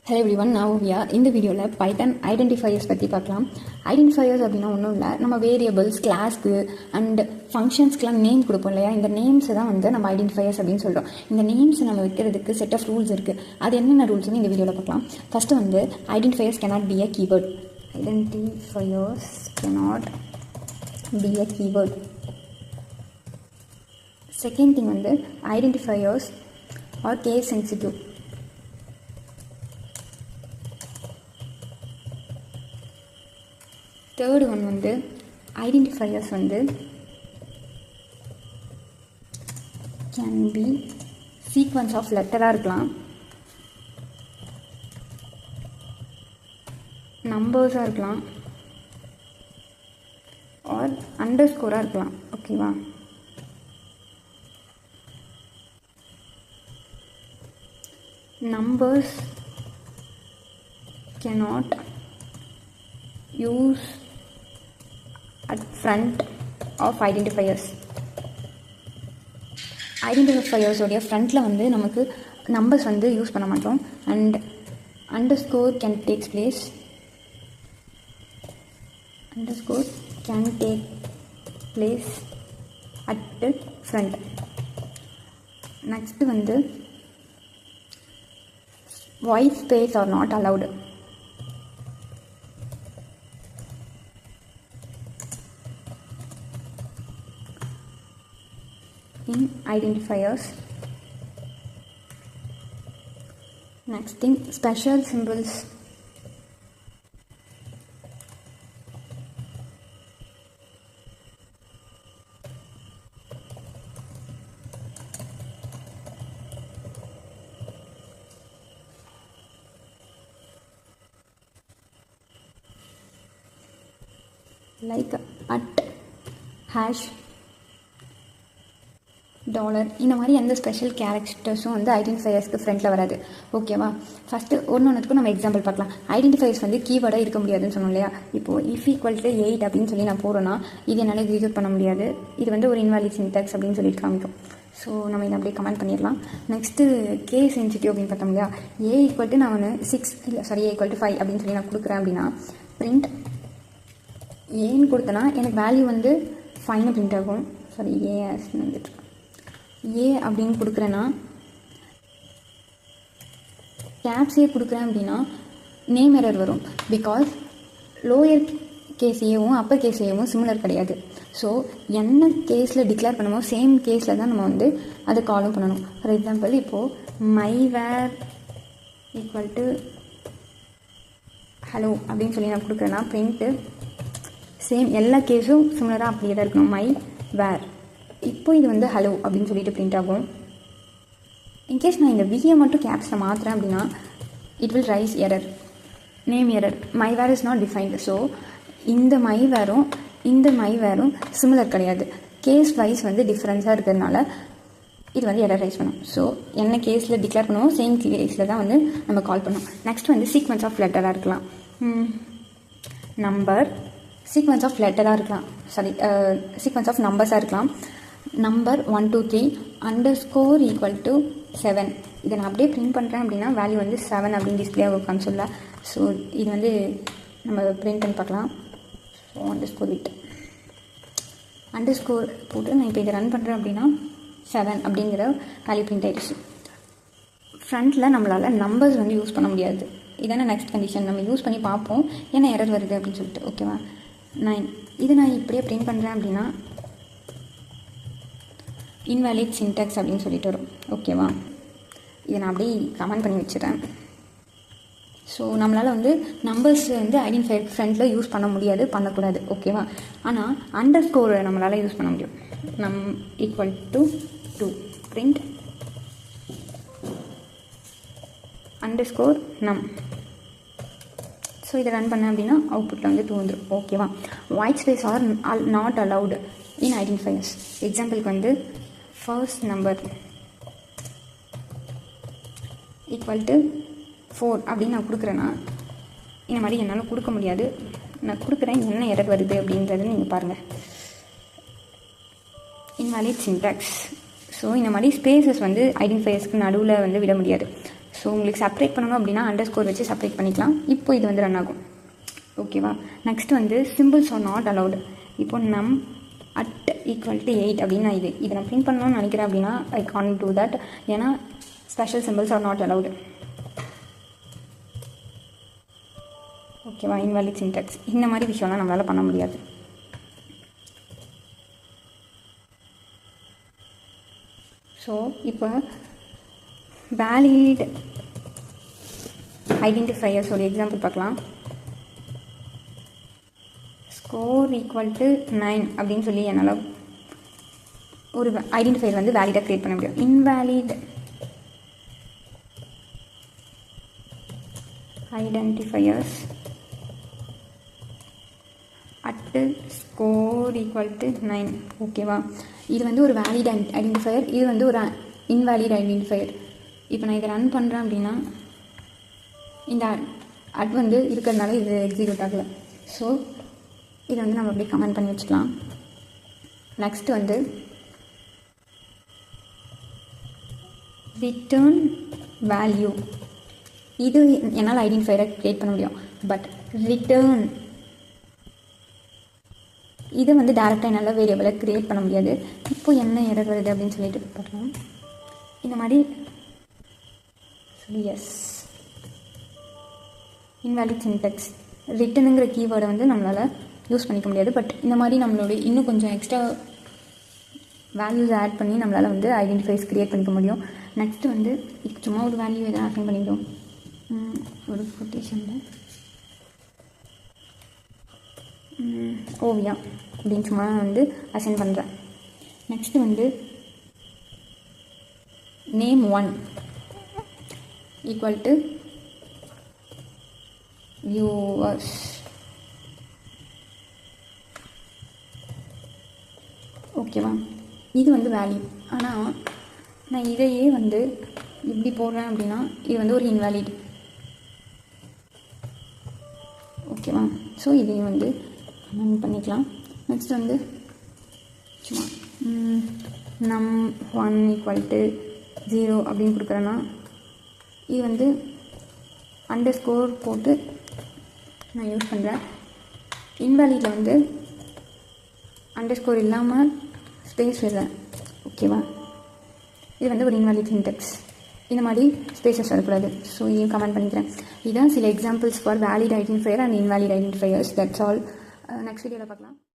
Hello everyone, நான் ஓவியா. இந்த வீடியோவில் பைத்தான் ஐடென்டிஃபையர்ஸ் பற்றி பார்க்கலாம். ஐடென்டிஃபையர்ஸ் அப்படின்னா ஒன்றும் இல்லை, நம்ம வேரியபிள்ஸ், கிளாஸ்க்கு அண்ட் ஃபங்க்ஷன்ஸ்க்குலாம் நேம் கொடுப்போம் இல்லையா? இந்த நேம்ஸை தான் வந்து நம்ம ஐடென்டிஃபையர்ஸ் அப்படின்னு சொல்கிறோம். இந்த நேம்ஸை நம்ம வைக்கிறதுக்கு செட் ஆஃப் ரூல்ஸ் இருக்குது. அது என்னென்ன ரூல்ஸ்னு இந்த வீடியோவில் பார்க்கலாம். ஃபஸ்ட்டு வந்து identifiers cannot be a keyword. Identifiers cannot be a keyword. Second thing வந்து identifiers are case sensitive. Third one வந்து ஐடென்டிஃபையர்ஸ் வந்து கேன் பி சீக்வன்ஸ் ஆஃப் லெட்டராக இருக்கலாம், நம்பர்ஸாக இருக்கலாம், ஆர் அண்டர் ஸ்கோராக இருக்கலாம். ஓகேவா? Numbers cannot use at front of identifiers. Identifiers உடைய ஃப்ரண்ட்டில் வந்து நமக்கு நம்பர்ஸ் வந்து யூஸ் பண்ண மாட்டோம். And underscore can take place at front. Next வந்து white space are not allowed. In identifiers. Next thing, special symbols. Like at, hash, dollar, இந்த மாதிரி எந்த ஸ்பெஷல் கேரக்டர்ஸும் வந்து ஐடென்டிஃபையர்ஸ்க்கு ஃப்ரண்ட்டில் வராது. ஓகேவா? ஃபஸ்ட்டு ஒன்றுக்கும் நம்ம எக்ஸாம்பிள் பார்க்கலாம். ஐடென்டிஃபையர்ஸ் வந்து கீவேர்டாக இருக்க முடியாதுன்னு சொன்னோம் இல்லையா? இப்போது if equal to 8 அப்படின்னு சொல்லி நான் போகிறேன்னா இது என்னால் எக்ஸிக்யூட் பண்ண முடியாது. இது வந்து ஒரு இன்வாலிட் சின்டாக்ஸ் அப்படின்னு சொல்லிட்டு காமிக்கும். ஸோ நம்ம இதை அப்படியே கமெண்ட் பண்ணிடலாம். நெக்ஸ்ட்டு கே சென்சிட்டிவ் அப்படின்னு பார்த்தோம் இல்லையா? ஏ ஈக்குவல் டு நான் வந்து 5 அப்படின்னு சொல்லி நான் கொடுக்குறேன் அப்படின்னா பிரிண்ட் ஏன்னு கொடுத்தேன்னா எனக்கு வேல்யூ வந்து 5 பிரிண்ட் ஆகும். ஏன்னு வந்துட்டு ஏ அப்படின்னு கொடுக்குறேன்னா கேப்ஸ் ஏ கொடுக்குறேன் அப்படின்னா நேம் எரர் வரும். பிகாஸ் லோயர் கேஸ் ஏவும் அப்பர் கேஸ் ஏவும் சிமிலர் கிடையாது. ஸோ என்ன கேஸில் டிக்ளேர் பண்ணமோ சேம் கேஸில் தான் நம்ம வந்து அதை காலும் பண்ணணும். ஃபார் எக்ஸாம்பிள், இப்போது மைவேர் ஈக்குவல் டு ஹலோ அப்படின்னு சொல்லி நான் கொடுக்குறேன்னா பிரிண்ட்டு சேம் எல்லா கேஸும் சிமிலராக அப்படியே தான் இருக்கணும். மை வேர் இப்போ இது வந்து ஹலோ அப்படின்னு சொல்லிட்டு பிரிண்ட் ஆகும். இன்கேஸ் நான் இந்த விஏ மட்டும் கேப்ஸில் மாற்றுறேன் அப்படின்னா it will raise error, name error, my var is not defined. So இந்த மை வேரும் சிமிலர் கிடையாது. கேஸ் வைஸ் வந்து டிஃப்ரென்ஸாக இருக்கிறதுனால இது வந்து எரர் ரைஸ் பண்ணும். ஸோ என்ன கேஸில் டிக்ளேர் பண்ணுவோம் சேம் கேஸில் தான் வந்து நம்ம கால் பண்ணுவோம். நெக்ஸ்ட் வந்து சீக்வன்ஸ் ஆஃப் லெட்டராக இருக்கலாம், நம்பர், சீக்வன்ஸ் ஆஃப் லெட்டராக இருக்கலாம், சீக்வன்ஸ் ஆஃப் நம்பர்ஸாக இருக்கலாம். Number 1 2 3 underscore equal to 7. இதை நான் அப்படியே பிரிண்ட் பண்ணுறேன் அப்படின்னா வேல்யூ வந்து 7 அப்படின்னு டிஸ்பிளே ஆகும் கன்சோலில். ஸோ இது வந்து நம்ம பிரிண்ட் பண்ணி பார்க்கலாம். ஸோ அண்டர்ஸ்கோர் போட்டு நான் இப்போ இதை ரன் பண்ணுறேன் அப்படின்னா 7 அப்படிங்கிற வேல்யூ பிரிண்ட் ஆகிடுச்சு. ஃப்ரண்ட்டில் நம்மளால் நம்பர்ஸ் வந்து யூஸ் பண்ண முடியாது. இதான நெக்ஸ்ட் கண்டிஷன். நம்ம யூஸ் பண்ணி பார்ப்போம் ஏன்னா எரர் வருது அப்படின்னு சொல்லிட்டு. ஓகேவா? 9 இது நான் இப்படியே பிரிண்ட் பண்ணுறேன் அப்படின்னா இன்வாலிட் சின்டாக்ஸ் அப்படின்னு சொல்லிட்டு வரும். ஓகேவா? இதை நான் அப்படியே கமெண்ட் பண்ணி வச்சுறேன். ஸோ நம்மளால் வந்து நம்பர்ஸ் வந்து ஐடென்டிஃபையர் ஃப்ரண்ட்டில் யூஸ் பண்ண முடியாது, பண்ணக்கூடாது. ஓகேவா? ஆனால் அண்டர் ஸ்கோரை நம்மளால் யூஸ் பண்ண முடியும். Num equal to 2 print underscore num. So இதை ரன் பண்ணேன் அப்படின்னா அவுட்புட்டில் வந்து 2 வந்துடும். ஓகேவா? White space are not allowed in identifiers. எக்ஸாம்பிளுக்கு வந்து ஃபர்ஸ்ட் நம்பர் ஈக்குவல் டு 4 அப்படின்னு நான் கொடுக்குறேன்னா இந்த மாதிரி என்னால் கொடுக்க முடியாது. நான் கொடுக்குறேன், என்ன எரர் வருது அப்படின்றது நீங்கள் பாருங்கள். Invalid syntax. ஸோ இந்த மாதிரி ஸ்பேசஸ் வந்து ஐடென்டிஃபையர்ஸ்க்கு நடுவில் வந்து விட முடியாது. ஸோ உங்களுக்கு செப்பரேட் பண்ணணும் அப்படின்னா அண்டர்ஸ்கோர் வச்சு செப்பரேட் பண்ணிக்கலாம். இப்போ இது வந்து ரன் ஆகும். ஓகேவா? நெக்ஸ்ட் வந்து சிம்பிள்ஸ் ஆர் நாட் அலவுட். இப்போ நம் அட் ஈக்குவல் டு 8 அப்படின்னா இதை நான் பிரிண்ட் பண்ணணும்னு நினைக்கிறேன் அப்படின்னா ஐ கான் டூ தட். ஏன்னா special symbols R not allowed. ஓகேவா? இன்வாலிட் சின்டாக்ஸ் இந்த மாதிரி விஷயம்லாம் நம்மளால் பண்ண முடியாது. ஸோ இப்போ வேலிட் ஐடென்டிஃபையர்ஸ் ஒரு எக்ஸாம்பிள் பார்க்கலாம். ஸ்கோர் ஈக்குவல் டு 9 அப்படின்னு சொல்லி என்னால் ஒரு ஐடென்டிஃபையர் வந்து வேலிடாக க்ரியேட் பண்ண முடியும். Invalid identifiers at score equal to 9. ஓகேவா? இது வந்து ஒரு வேலிட் ஐடென்டிஃபையர், இது வந்து ஒரு இன்வேலிட் ஐடென்டிஃபையர். இப்போ நான் இதை ரன் பண்ணுறேன் அப்படின்னா இந்த அட் வந்து இருக்கிறதுனால இது எக்ஸிக்யூட் ஆகலை. ஸோ இதை வந்து நம்ம அப்படியே கமெண்ட் பண்ணி வச்சுக்கலாம். நெக்ஸ்ட் வந்து ரிட்டர்ன் வேல்யூ. இது என்னால் ஐடென்டிஃபையரை க்ரியேட் பண்ண முடியும். பட் ரிட்டர்ன் இதை வந்து டேரெக்டாக என்னால் வேரியபிளை க்ரியேட் பண்ண முடியாது. இப்போ என்ன எரர் வருது அப்படின்னு சொல்லிட்டு பார்க்கலாம். இந்த மாதிரி எஸ் இன்வாலிட் சின்டெக்ஸ் ரிட்டனுங்கிற கீவேர்டை வந்து நம்மளால் யூஸ் பண்ணிக்க முடியாது. பட் இந்த மாதிரி நம்மளுடைய இன்னும் கொஞ்சம் எக்ஸ்ட்ரா வேல்யூஸ் ஆட் பண்ணி நம்மளால் வந்து ஐடென்டிஃபைஸ் க்ரியேட் பண்ணிக்க முடியும். நெக்ஸ்ட்டு வந்து சும்மா ஒரு வேல்யூ எதாவது அசைன் பண்ணிவிடும். ஒரு கொட்டேஷனில் ஓவியா அப்படின்னு சும்மா வந்து அசைன் பண்ணுறேன். நெக்ஸ்ட்டு வந்து நேம் 1 ஈக்குவல் டு வியூவர்ஸ். ஓகேவா? இது வந்து வேல்யூ. ஆனால் நான் இதையே வந்து இப்படி போடுறேன் அப்படின்னா இது வந்து ஒரு இன்வேலிட். ஓகேவா? ஸோ இதையும் வந்து கமெண்ட் பண்ணிக்கலாம். நெக்ஸ்ட் வந்து சும்மா நம் 1 ஈக்குவல் டு 0 அப்படின்னு கொடுக்குறேன்னா இது வந்து அண்டர்ஸ்கோர் போட்டு நான் யூஸ் பண்ணுறேன். இன்வேலிடில் வந்து அண்டர்ஸ்கோர் இல்லாமல் ஸ்பேஸ் விடுறேன். ஓகேவா? இது வந்து ஒரு இன்வாலிட் சின்டெக்ஸ். இந்த மாதிரி ஸ்பேசஸ் வரக்கூடாது. ஸோ இதையும் கமெண்ட் பண்ணிக்கிறேன். இதுதான் சில examples for valid identifier and invalid identifiers. That's all. Next வீடியோவில் பார்க்கலாம்.